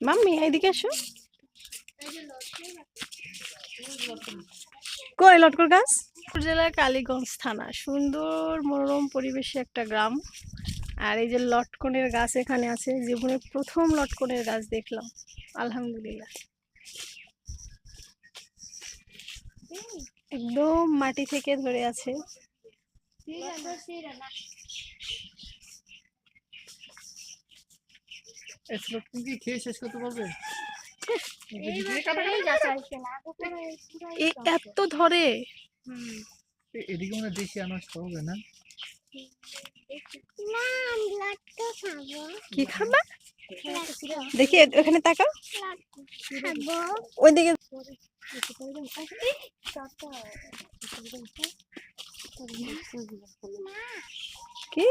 Mummy এদিকে এসো। কই লটকর গাছ? জেলার কালীগঞ্জ থানা, সুন্দর মনোরম পরিবেশে একটা গ্রাম। আর এই যে লটকনের গাছ এখানে আছে, জীবনে প্রথম লটকনের গাছ দেখলাম, আলহামদুলিল্লাহ। একদম মাটি থেকে ধরে আছে। খেয়ে শেষ করতে পারবে? এত ধরে। এদিকে মনে হয় দেশি আনাজ হবে না? কি খাবা? দেখি ওখানে তাকাও, ওইদিকে। কি